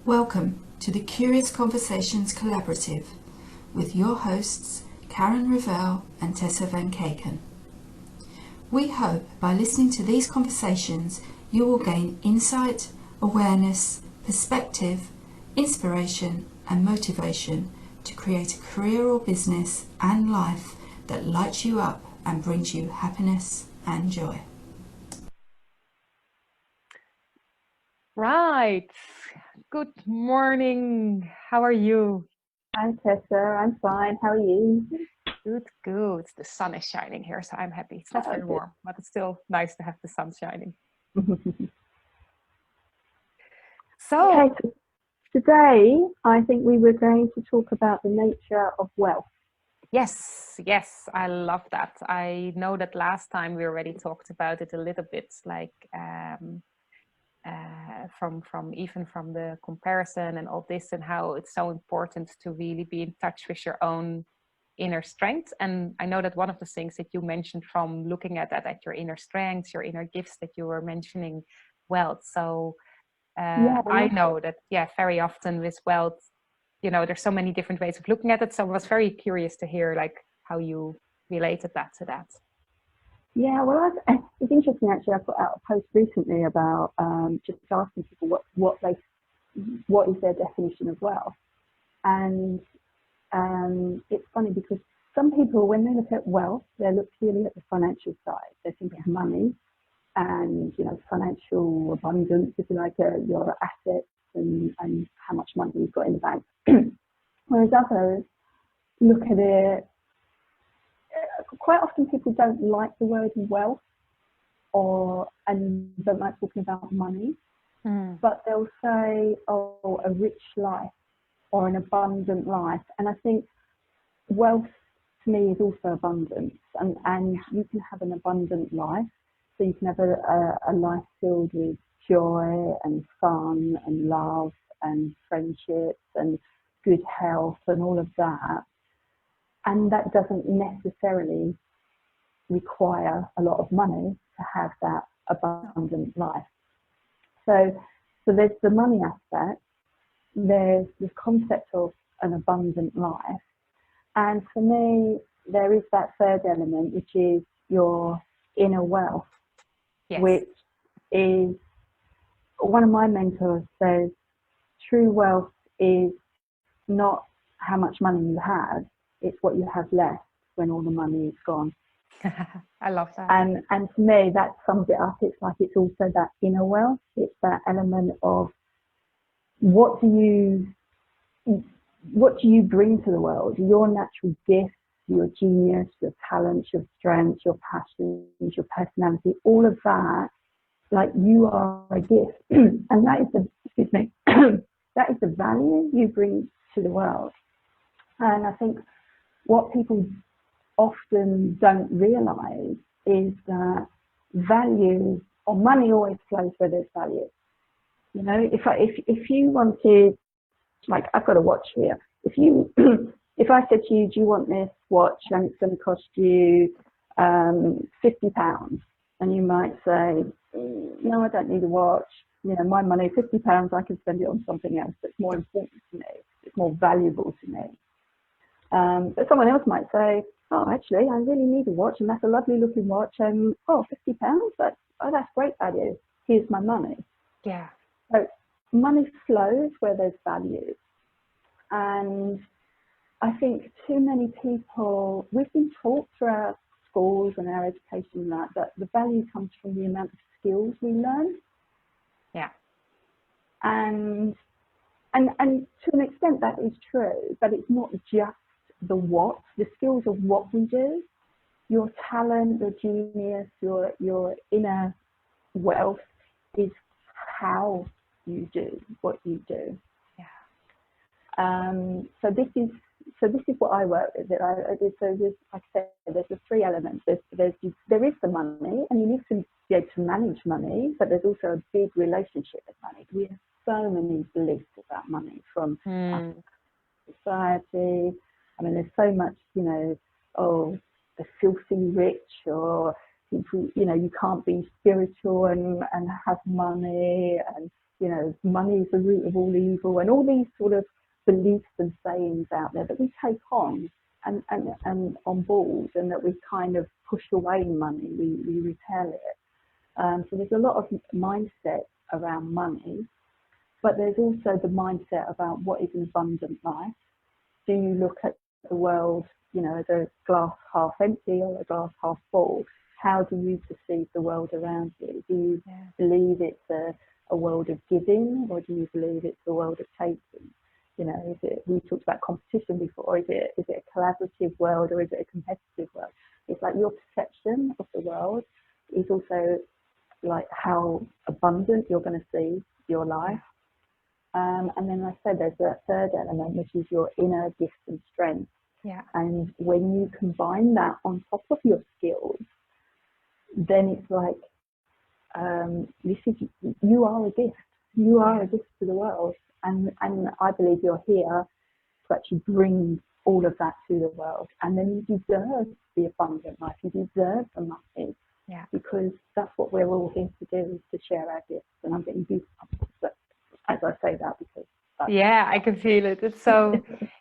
Welcome to the Curious Conversations Collaborative with your hosts Karen and Tessa Van Kaken. We hope by listening to these conversations you will gain insight, awareness, perspective, inspiration and motivation to create a career or business and life that lights you up and brings you happiness and joy. Right. Good morning. How are you? Hi Tessa, I'm fine. How are you? Good. The sun is shining here, so I'm happy. It's not very warm, but it's still nice to have the sun shining. Okay, so today I think we were going to talk about the nature of wealth. Yes, I love that. I know that last time we already talked about it a little bit, like from the comparison and all this, and how it's so important to really be in touch with your own inner strength. And I know that one of the things that you mentioned from looking at your inner strengths, your inner gifts, that you were mentioning wealth. So I know that very often with wealth, there's so many different ways of looking at it. So I was very curious to hear like how you related that to that. Yeah, well, it's interesting actually. I put out a post recently about just asking people what is their definition of wealth, and it's funny because some people, when they look at wealth, they look purely at the financial side. They think of money and financial abundance, if you like, your assets and how much money you've got in the bank. Whereas others look at it. Quite often people don't like the word wealth and don't like talking about money, but they'll say, oh, a rich life or an abundant life. And I think wealth to me is also abundance, and you can have an abundant life. So you can have a life filled with joy and fun and love and friendships and good health and all of that. And that doesn't necessarily require a lot of money to have that abundant life. So there's the money aspect, there's the concept of an abundant life. And for me, there is that third element, which is your inner wealth, which is, one of my mentors says, true wealth is not how much money you have, it's what you have left when all the money is gone. I love that. And for me, that sums it up. It's like it's also that inner wealth. It's that element of what do you bring to the world? Your natural gifts, your genius, your talents, your strengths, your passions, your personality, all of that. Like, you are a gift, and that is that is the value you bring to the world. And I think what people often don't realize is that value or money always flows where there's value. If you wanted, like, I've got a watch here. If I said to you, do you want this watch and it's going to cost you £50, and you might say, no, I don't need a watch. My money, £50, I can spend it on something else that's more important to me. It's more valuable to me. But someone else might say, oh, actually, I really need a watch, and that's a lovely looking watch, and £50, that's great value. Here's my money. Yeah. So money flows where there's value. And I think too many people, we've been taught through our schools and our education that the value comes from the amount of skills we learn. Yeah. And to an extent that is true, but it's not just the skills of what we do. Your talent, your genius, your inner wealth is how you do what you do. Yeah. So this is what I work with. So there's, like I said, there's the three elements. There is the money, and you need to be able to manage money, but there's also a big relationship with money. We have so many beliefs about money from society. I mean, there's so much, the filthy rich, or people, you can't be spiritual and have money, and money is the root of all evil, and all these sort of beliefs and sayings out there that we take on and on board, and that we kind of push away money, we repel it. So there's a lot of mindset around money, but there's also the mindset about what is an abundant life. Do you look at the world, as a glass half empty or a glass half full? How do you perceive the world around you? Do you believe it's a world of giving, or do you believe it's a world of taking? We talked about competition before. Is it a collaborative world, or is it a competitive world? It's like your perception of the world is also like how abundant you're going to see your life. And then I said there's a third element, which is your inner gifts and strengths. Yeah. And when you combine that on top of your skills, then it's like, you are a gift. You are a gift to the world. And I believe you're here to actually bring all of that to the world. And then you deserve the abundant life. You deserve the money. Yeah. Because that's what we're all here to do, is to share our gifts. And I'm getting goosebumps as I say that, because I can feel it. It's so,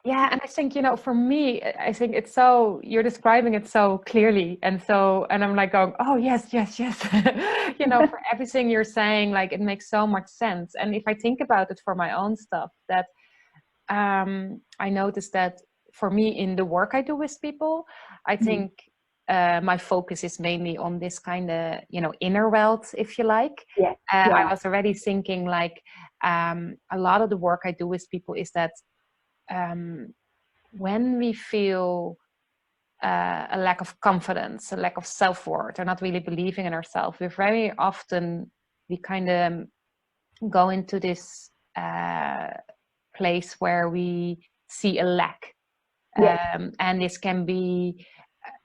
and I think, for me, I think it's so, you're describing it so clearly, and I'm like going, oh, yes. For everything you're saying, like, it makes so much sense. And if I think about it for my own stuff, that I noticed that for me in the work I do with people, I think my focus is mainly on this kind of, inner wealth, if you like. I was already thinking, like, a lot of the work I do with people is that when we feel a lack of confidence, a lack of self-worth, or not really believing in ourselves, we kind of go into this place where we see a lack. And this can be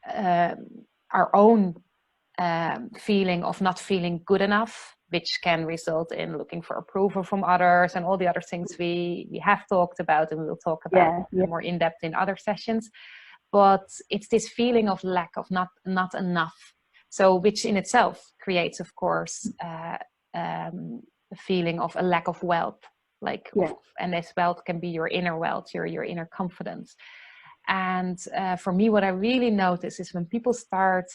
our own feeling of not feeling good enough, which can result in looking for approval from others and all the other things we have talked about, and we'll talk about more in depth in other sessions. But it's this feeling of lack, of not enough. So, which in itself creates, of course, a feeling of a lack of wealth, and this wealth can be your inner wealth, your inner confidence. And for me, what I really notice is when people start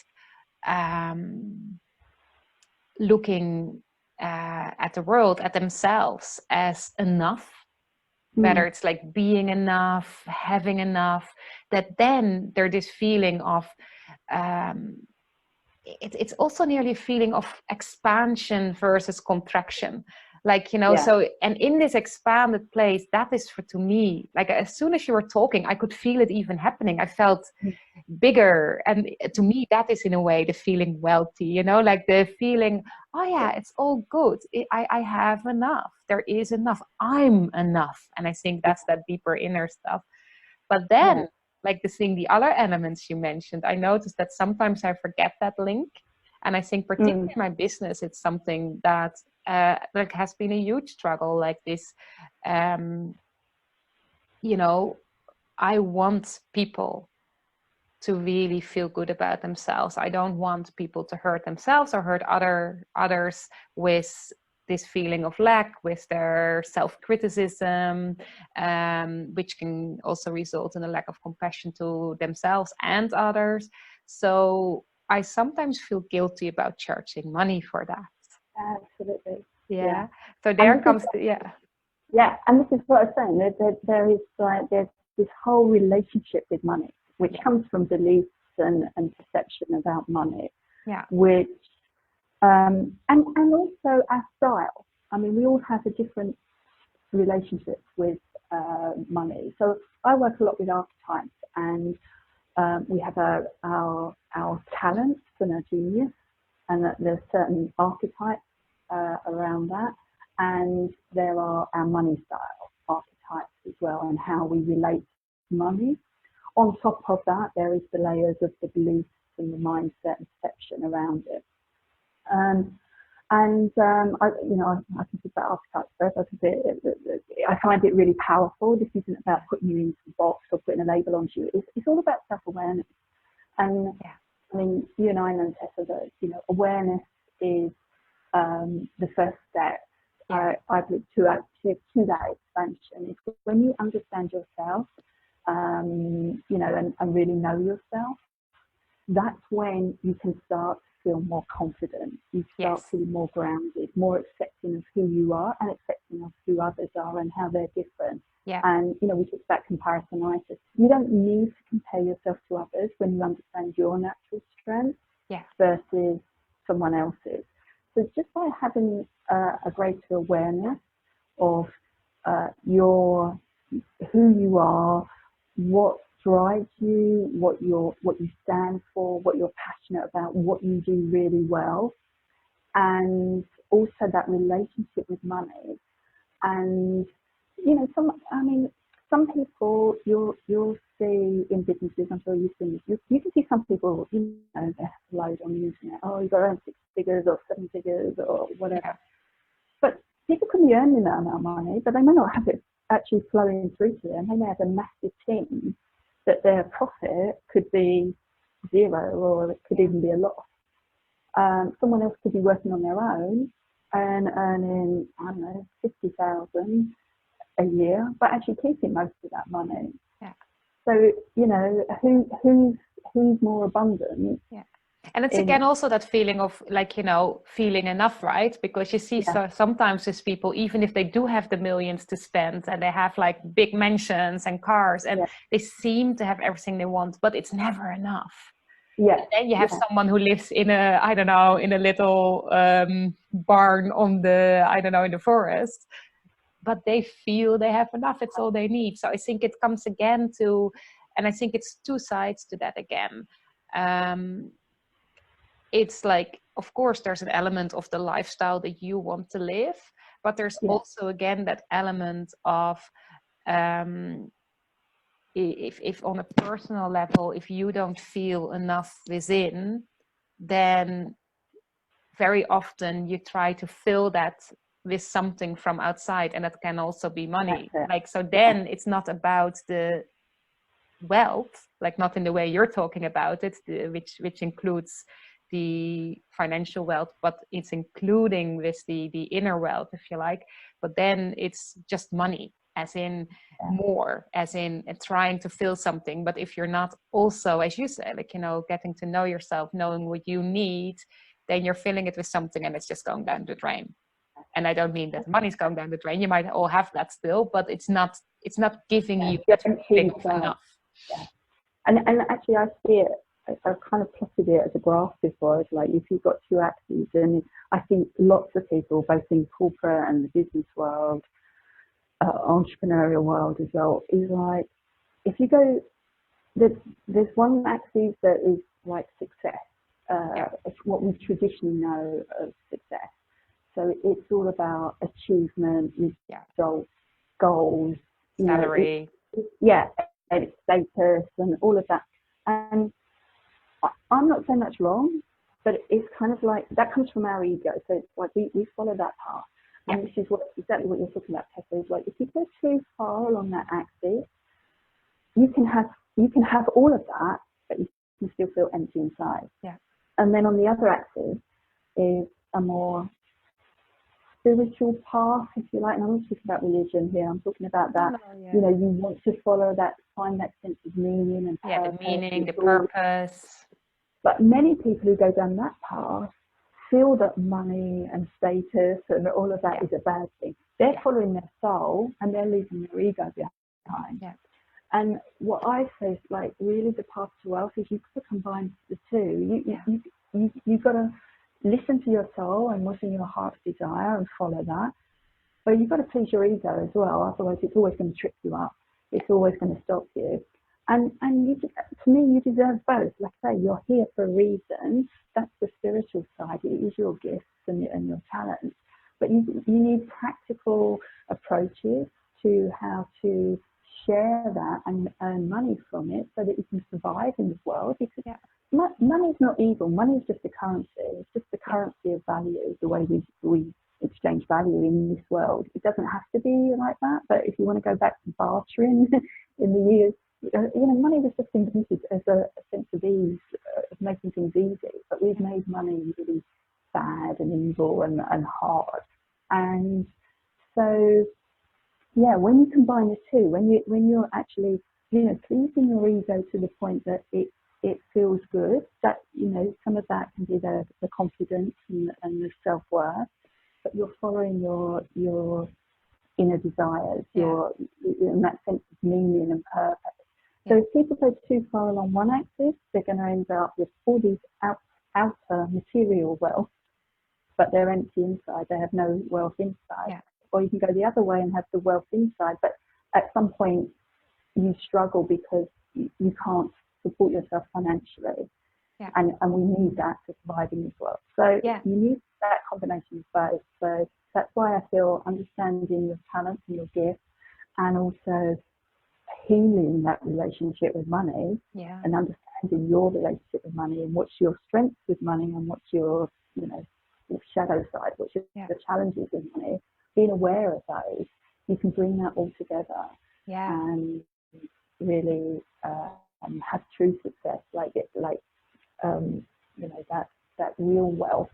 looking at the world, at themselves as enough, whether it's like being enough, having enough, that then there's this feeling of it's also nearly a feeling of expansion versus contraction. So, and in this expanded place, that is to me, like, as soon as you were talking, I could feel it even happening. I felt bigger. And to me, that is in a way the feeling wealthy, like the feeling, oh yeah, it's all good. I have enough. There is enough. I'm enough. And I think that's that deeper inner stuff. But then, like the other elements you mentioned, I noticed that sometimes I forget that link. And I think particularly in my business, it's something that has been a huge struggle, like this. I want people to really feel good about themselves. I don't want people to hurt themselves or hurt others with this feeling of lack, with their self-criticism, which can also result in a lack of compassion to themselves and others. So I sometimes feel guilty about charging money for that. Absolutely. Yeah. So there comes and this is what I was saying. There is there's this whole relationship with money, which comes from beliefs and perception about money. Which and also our style. I mean, we all have a different relationship with money. So I work a lot with archetypes, and we have our talents and our genius, and there's certain archetypes around that, and there are our money style archetypes as well, and how we relate to money. On top of that, there is the layers of the beliefs and the mindset and perception around it. I can talk about archetypes first. I find it really powerful. This isn't about putting you into a box or putting a label on you. It's all about self-awareness. And I mean, you and I know, Tessa, that awareness is the first step, I've looked to that expansion. It's when you understand yourself, you know, and really know yourself, that's when you can start to feel more confident. You start to feel more grounded, more accepting of who you are and accepting of who others are and how they're different. Yeah. And, you know, we talk about comparisonitis. You don't need to compare yourself to others when you understand your natural strength versus someone else's. So just by having a greater awareness of who you are, what drives you, what you stand for, what you're passionate about, what you do really well, and also that relationship with money. And you know, some people you'll see in businesses. I'm sure you've seen this. You can see some people, you know, they have to load on the internet. Oh, you've got to earn 6 figures or 7 figures or whatever. Yeah. But people can be earning that amount of money, but they may not have it actually flowing through to them. They may have a massive team that their profit could be 0 or it could even be a loss. Someone else could be working on their own and earning, I don't know, 50,000 a year, but actually keeping most of that money. Yeah. So, you know, who's more abundant? Yeah. And it's again also that feeling of, like, you know, feeling enough, right? Because you see sometimes these people, even if they do have the millions to spend and they have like big mansions and cars and they seem to have everything they want, but it's never enough. Yeah. And then you have someone who lives in a, I don't know, in a little barn on the, I don't know, in the forest, but they feel they have enough. It's all they need. So I think it comes again to, and I think it's two sides to that again. It's like, of course, there's an element of the lifestyle that you want to live, but there's also, again, that element of, if on a personal level, if you don't feel enough within, then very often you try to fill that with something from outside, and that can also be money. Like, so then it's not about the wealth, like not in the way you're talking about it, which includes the financial wealth, but it's including with the inner wealth, if you like. But then it's just money, as in more, as in trying to fill something. But if you're not also, as you said, like, you know, getting to know yourself, knowing what you need, then you're filling it with something and it's just going down the drain. And I don't mean that money's going down the drain. You might all have that still, but it's not giving you that feeling of enough. Yeah. And actually I see it, I've kind of plotted it as a graph before. It's like if you've got two axes, and I think lots of people, both in corporate and the business world, entrepreneurial world as well, is like, if you go, there's one axis that is like success. It's what we traditionally know of success. So it's all about achievement, results, goals, salary. And it's status and all of that. And I'm not saying that's wrong, but it's kind of like, that comes from our ego. So it's like we follow that path. And this is exactly what you're talking about, Tessa, is like, if you go too far along that axis, you can have all of that, but you can still feel empty inside. Yeah. And then on the other axis is a more spiritual path, if you like. And I'm not talking about religion here. I'm talking about that, you know, you want to follow that, find that sense of meaning and purpose. The meaning, the purpose. But many people who go down that path feel that money and status and all of that is a bad thing. They're following their soul and they're leaving their ego behind. Yeah. And what I say is, like, really the path to wealth is you've got to combine the two. You've got to listen to your soul and what's in your heart's desire and follow that. But you've got to please your ego as well. Otherwise, it's always going to trip you up. It's always going to stop you. And to me, you deserve both. Like I say, you're here for a reason. That's the spiritual side. It is your gifts and your talents. But you need practical approaches to how to share that and earn money from it so that you can survive in this world. Because money is not evil. Money is just a currency. It's just the currency of value, the way we exchange value in this world. It doesn't have to be like that. But if you want to go back to bartering in the years, money was just invented as a sense of ease, of making things easy. But we've made money really bad and evil and hard. And so yeah, when you combine the two, when you're actually, you know, pleasing your ego to the point that it feels good, that, you know, some of that can be the confidence and the self-worth, but you're following your inner desires, your in that sense of meaning and purpose. So if people go too far along one axis, they're going to end up with all these outer material wealth, but they're empty inside. They have no wealth inside. Or you can go the other way and have the wealth inside, but at some point you struggle because you can't support yourself financially. And we need that to survive in this world. So you need that combination of both. So that's why I feel understanding your talents and your gifts, and also healing that relationship with money, and understanding your relationship with money and what's your strengths with money and what's your, you know, your shadow side, which is the challenges with money. Being aware of those, you can bring that all together and really have true success, you know, that real wealth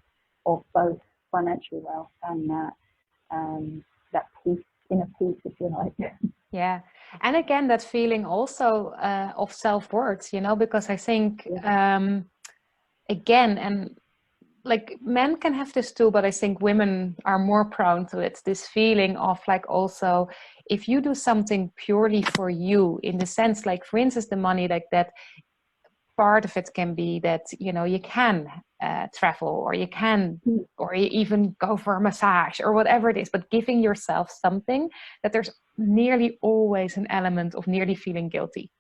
of both financial wealth and that peace, inner peace, if you like. Yeah. And again, that feeling also of self-worth, you know, because I think, again, and like men can have this too, but I think women are more prone to it. This feeling of like, also, if you do something purely for you, in the sense, like, for instance, the money, like that, part of it can be that, you know, you can travel, or you can, or you even go for a massage or whatever it is, but giving yourself something, that there's nearly always an element of nearly feeling guilty.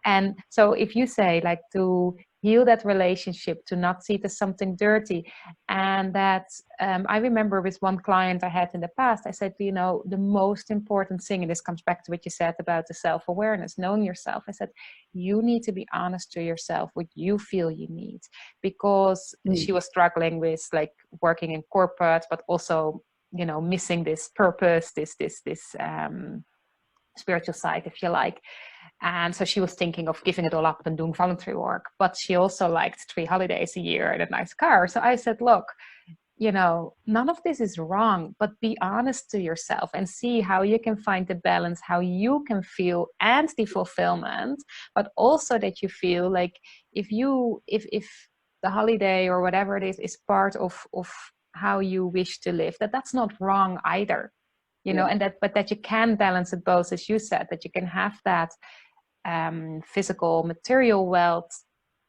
And so if you say, like, to heal that relationship, to not see it as something dirty, and that I remember with one client I had in the past, I said, you know, the most important thing, and this comes back to what you said about the self-awareness, knowing yourself, I said, you need to be honest to yourself what you feel you need, because she was struggling with, like, working in corporate, but also, you know, missing this purpose, this spiritual side, if you like. And so she was thinking of giving it all up and doing voluntary work, but she also liked 3 holidays a year and a nice car. So I said, look, you know, none of this is wrong, but be honest to yourself and see how you can find the balance, how you can feel, and the fulfillment, but also that you feel like if the holiday or whatever it is part of how you wish to live, that's not wrong either. You know, and that you can balance it both, as you said, that you can have that physical, material wealth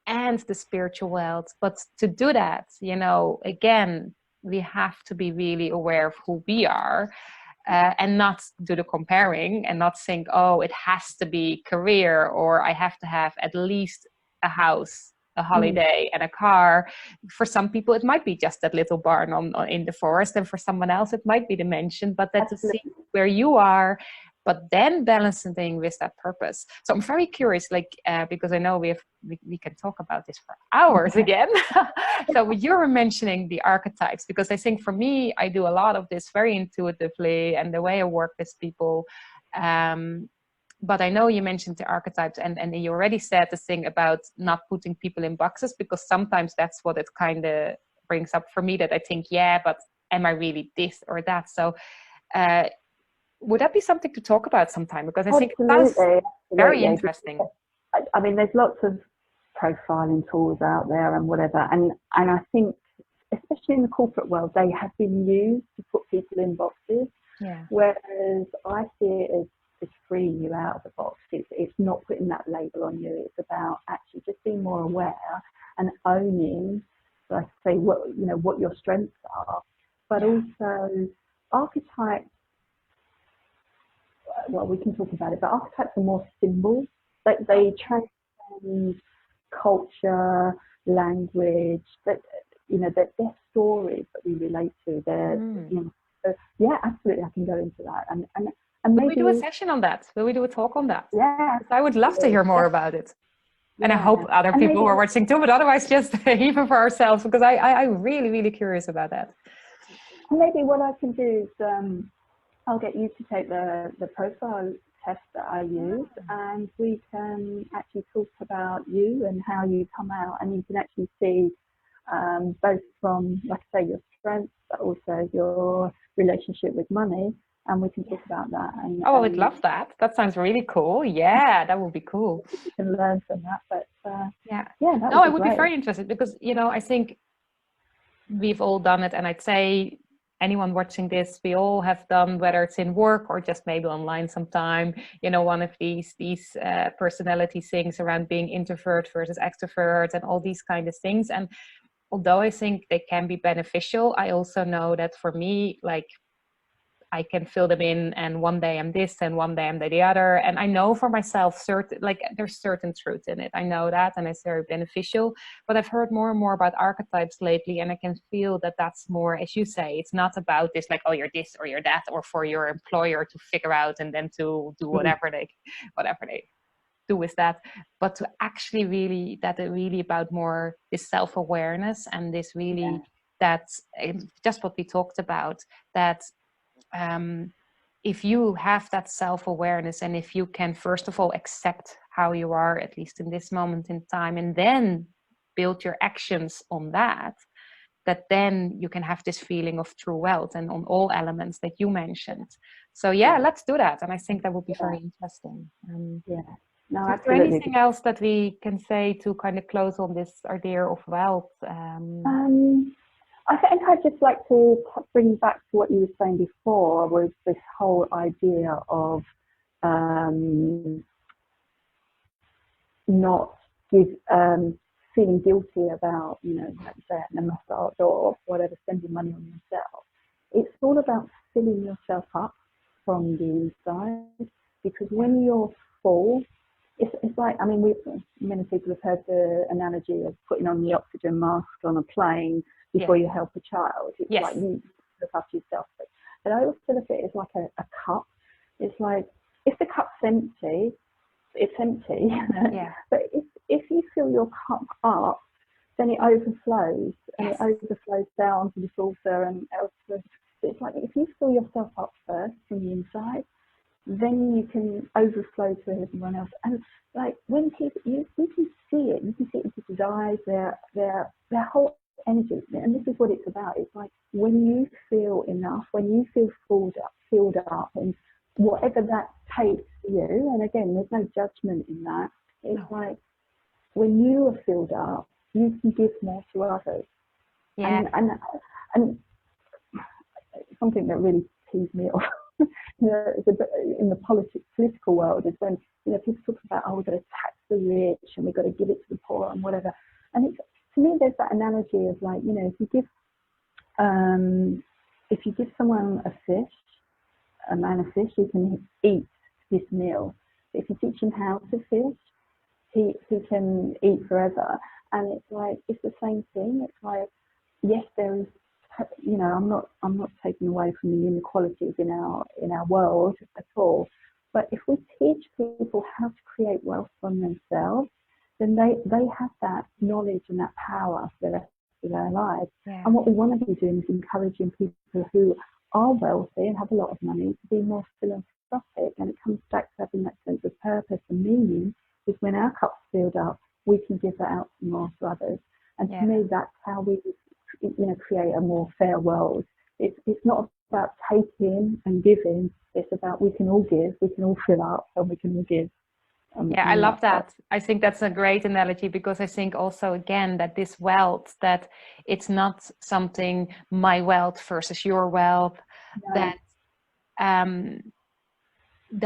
and the spiritual wealth. But to do that, you know, again, we have to be really aware of who we are, and not do the comparing, and not think, oh, it has to be career, or I have to have at least a house, a holiday, and a car. For some people it might be just that little barn in the forest, and for someone else it might be the mansion, but that to see where you are, but then balancing with that purpose. So I'm very curious, like, because I know we can talk about this for hours again. So you were mentioning the archetypes, because I think for me, I do a lot of this very intuitively, and the way I work with people, but I know you mentioned the archetypes, and you already said the thing about not putting people in boxes, because sometimes that's what it kind of brings up for me, that I think, yeah, but am I really this or that? So would that be something to talk about sometime? Because I think that's very interesting. I mean, there's lots of profiling tools out there and whatever, and I think, especially in the corporate world, they have been used to put people in boxes. Whereas I see it as freeing you out of the box. It's not putting that label on you. It's about actually just being more aware and owning, like I say, what your strengths are, but also archetypes. Well, we can talk about it, but archetypes are more symbols. They transcend culture, language. That, you know, they're stories that we relate to. They're you know. So, yeah, absolutely, I can go into that. And maybe will we do a session on that? Will we do a talk on that? Yeah, I would love to hear more about it. And I hope other people who are watching too, but otherwise just even for ourselves, because I'm really, really curious about that. Maybe what I can do is I'll get you to take the profile test that I use, and we can actually talk about you and how you come out, and you can actually see both from, like I say, your strengths, but also your relationship with money. And we can talk about that. And, I would love that. That sounds really cool. Yeah, that would be cool. You can learn from that. But yeah, that no, I would would be be very interested because, you know, I think we've all done it. And I'd say anyone watching this, we all have done, whether it's in work or just maybe online sometime, you know, one of these personality things around being introvert versus extrovert and all these kind of things. And although I think they can be beneficial, I also know that for me, like, I can fill them in, and one day I'm this and one day I'm the other. And I know for myself, there's certain truth in it. I know that, and it's very beneficial. But I've heard more and more about archetypes lately, and I can feel that that's more, as you say, it's not about this, like, oh, you're this or you're that, or for your employer to figure out and then to do whatever they do with that, but to actually really about more this self-awareness and this really that's just what we talked about, that if you have that self-awareness and if you can first of all accept how you are, at least in this moment in time, and then build your actions on that then you can have this feeling of true wealth and on all elements that you mentioned. So let's do that, and I think that would be very interesting. No, is there anything else that we can say to kind of close on this idea of wealth? I think I'd just like to bring back to what you were saying before, was this whole idea of not feeling guilty about, you know, like you say, a massage or whatever, spending money on yourself. It's all about filling yourself up from the inside, because when you're full, it's like, I mean, many people have heard the analogy of putting on the oxygen mask on a plane before you help a child. It's like you look after yourself. But I also look at it as like a cup. It's like, if the cup's empty, it's empty. But if you fill your cup up, then it overflows, and it overflows down to the saucer and elsewhere. So it's like, if you fill yourself up first from the inside, then you can overflow to everyone else. And like, when people, you can see it in people's eyes, their whole energy. And this is what it's about. It's like, when you feel enough, when you feel filled up, and whatever that takes for you, and again, there's no judgment in that. It's like, when you are filled up, you can give more to others. And something that really pees me off, you know, in the political world, is when, you know, people talk about, oh, we've got to tax the rich and we've got to give it to the poor and whatever. And it's, to me, there's that analogy of, like, you know, if you give someone a man a fish, he can eat this meal. If you teach him how to fish, he can eat forever. And it's like, it's the same thing. It's like, yes, there is, you know, I'm not taking away from the inequalities in our world at all. But if we teach people how to create wealth from themselves, then they have that knowledge and that power for the rest of their lives. And what we want to be doing is encouraging people who are wealthy and have a lot of money to be more philanthropic. And it comes back to having that sense of purpose and meaning, is when our cup's filled up, we can give that out more to others. And to me, that's how we, you know, create a more fair world. It's not about taking and giving. It's about, we can all give, we can all fill up, and we can all give. I love that. I think that's a great analogy, because I think also, again, that this wealth, that it's not something, my wealth versus your wealth, that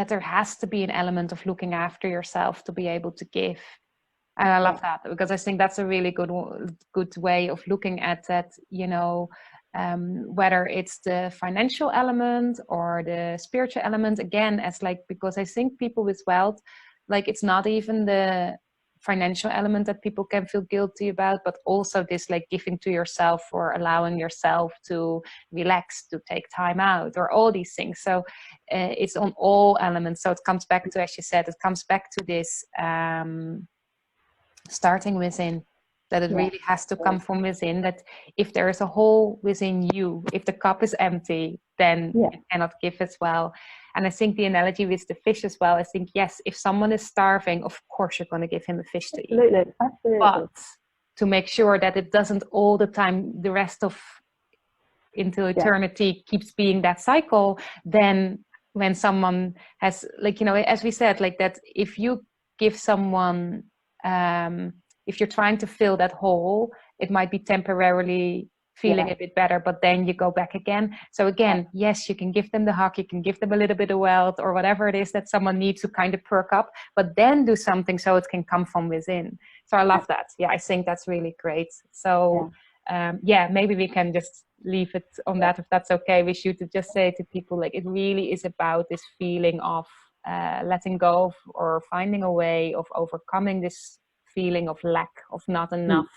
there has to be an element of looking after yourself to be able to give. And I love that, because I think that's a really good way of looking at that, you know, whether it's the financial element or the spiritual element, again, as like, because I think people with wealth, like, it's not even the financial element that people can feel guilty about, but also this, like, giving to yourself or allowing yourself to relax, to take time out, or all these things. So it's on all elements. So it comes back to, as you said, it comes back to this starting within, that it really has to come from within, that if there is a hole within you, if the cup is empty, then you cannot give as well. And I think the analogy with the fish as well, I think, yes, if someone is starving, of course you're going to give him a fish to eat. Absolutely. But to make sure that it doesn't all the time, the rest of into eternity keeps being that cycle, then when someone has, like, you know, as we said, like that, if you give someone, if you're trying to fill that hole, it might be temporarily feeling a bit better, but then you go back again. So again, yes, you can give them the hug, you can give them a little bit of wealth or whatever it is that someone needs to kind of perk up, but then do something so it can come from within. So I love that. Yeah, I think that's really great. So maybe we can just leave it on that, if that's okay with you, to just say to people, like, it really is about this feeling of letting go of, or finding a way of overcoming this feeling of lack, of not enough,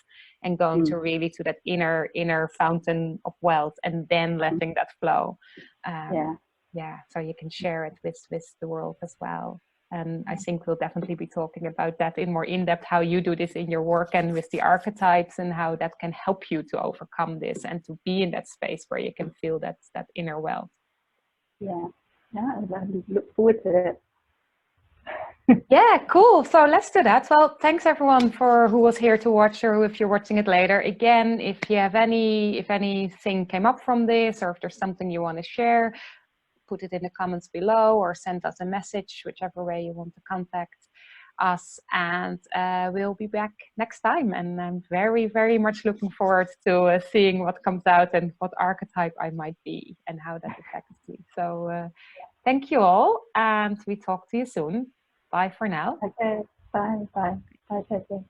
and going to really to that inner fountain of wealth, and then letting that flow. So you can share it with the world as well. And I think we'll definitely be talking about that in more in-depth, how you do this in your work and with the archetypes, and how that can help you to overcome this and to be in that space where you can feel that inner wealth. I look forward to it. Yeah, cool. So let's do that. Well, thanks everyone for who was here to watch, or if you're watching it later. Again, if you have if anything came up from this, or if there's something you want to share, put it in the comments below, or send us a message, whichever way you want to contact us. And we'll be back next time. And I'm very, very much looking forward to seeing what comes out and what archetype I might be and how that affects me. So thank you all, and we talk to you soon. Bye for now. Okay, bye. Bye, Tessa.